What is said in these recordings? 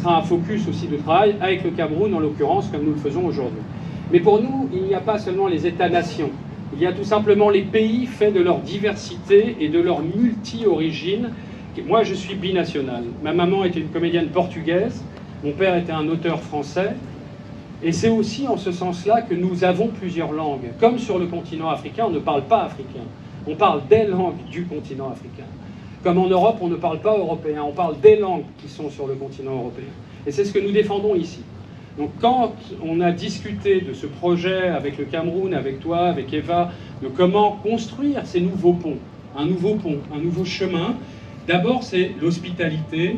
sera un focus aussi de travail avec le Cameroun, en l'occurrence, comme nous le faisons aujourd'hui. Mais pour nous, il n'y a pas seulement les États-nations. Il y a tout simplement les pays faits de leur diversité et de leur multi-origine. Moi, je suis binational. Ma maman était une comédienne portugaise, mon père était un auteur français. Et c'est aussi en ce sens-là que nous avons plusieurs langues. Comme sur le continent africain, on ne parle pas africain. On parle des langues du continent africain. Comme en Europe, on ne parle pas européen. On parle des langues qui sont sur le continent européen. Et c'est ce que nous défendons ici. Donc quand on a discuté de ce projet avec le Cameroun, avec toi, avec Eva, de comment construire ces nouveaux ponts, un nouveau chemin, d'abord c'est l'hospitalité,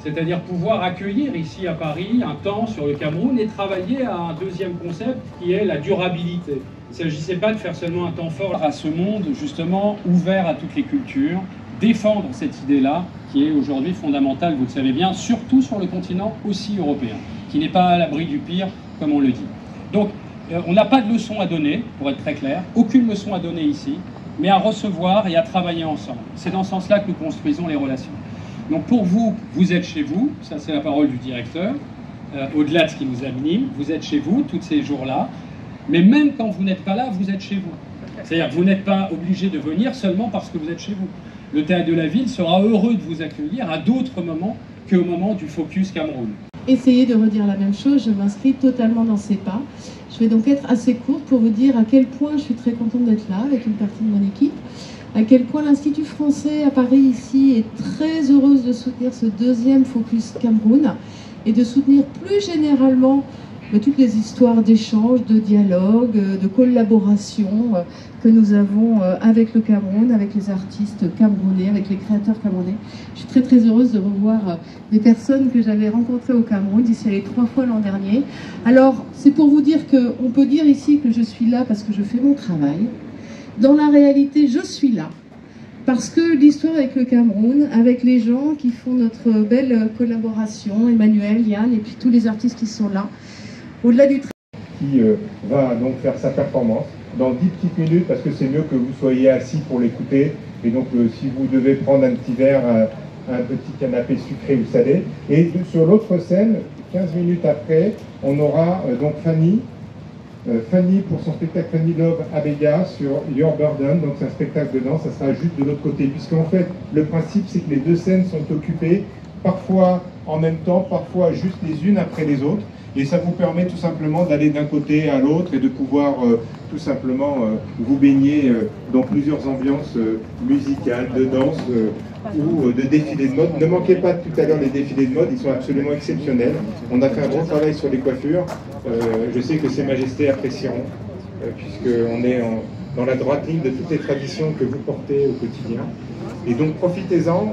c'est-à-dire pouvoir accueillir ici à Paris un temps sur le Cameroun et travailler à un deuxième concept qui est la durabilité. Il ne s'agissait pas de faire seulement un temps fort à ce monde justement ouvert à toutes les cultures, défendre cette idée-là qui est aujourd'hui fondamentale, vous le savez bien, surtout sur le continent aussi européen, qui n'est pas à l'abri du pire, comme on le dit. Donc, on n'a pas de leçon à donner, pour être très clair, aucune leçon à donner ici, mais à recevoir et à travailler ensemble. C'est dans ce sens-là que nous construisons les relations. Donc pour vous, vous êtes chez vous, ça c'est la parole du directeur, au-delà de ce qui nous anime, vous êtes chez vous tous ces jours-là, mais même quand vous n'êtes pas là, vous êtes chez vous. C'est-à-dire que vous n'êtes pas obligé de venir seulement parce que vous êtes chez vous. Le Théâtre de la Ville sera heureux de vous accueillir à d'autres moments qu'au moment du Focus Cameroun. Essayez de redire la même chose, je m'inscris totalement dans ces pas. Je vais donc être assez courte pour vous dire à quel point je suis très contente d'être là avec une partie de mon équipe, à quel point l'Institut français à Paris ici est très heureuse de soutenir ce deuxième Focus Cameroun et de soutenir plus généralement toutes les histoires d'échange, de dialogue, de collaboration que nous avons avec le Cameroun, avec les artistes camerounais, avec les créateurs camerounais. Je suis très très heureuse de revoir des personnes que j'avais rencontrées au Cameroun, j'y suis allée 3 fois l'an dernier. Alors c'est pour vous dire qu'on peut dire ici que je suis là parce que je fais mon travail. Dans la réalité, je suis là parce que l'histoire avec le Cameroun, avec les gens qui font notre belle collaboration, Emmanuel, Yann et puis tous les artistes qui sont là, au-delà du qui va donc faire sa performance dans 10 petites minutes parce que c'est mieux que vous soyez assis pour l'écouter. Et donc si vous devez prendre un petit verre, un petit canapé sucré ou salé. Et sur l'autre scène, 15 minutes après, on aura donc Fanny pour son spectacle Fanny Love Abega sur Your Burden. Donc c'est un spectacle de danse, ça sera juste de l'autre côté. Puisqu'en fait, le principe c'est que les deux scènes sont occupées, parfois en même temps, parfois juste les unes après les autres. Et ça vous permet tout simplement d'aller d'un côté à l'autre et de pouvoir tout simplement vous baigner dans plusieurs ambiances musicales, de danse ou de défilés de mode. Ne manquez pas tout à l'heure les défilés de mode, ils sont absolument exceptionnels. On a fait un gros travail sur les coiffures. Je sais que Ses Majestés apprécieront, puisqu'on est dans la droite ligne de toutes les traditions que vous portez au quotidien. Et donc profitez-en.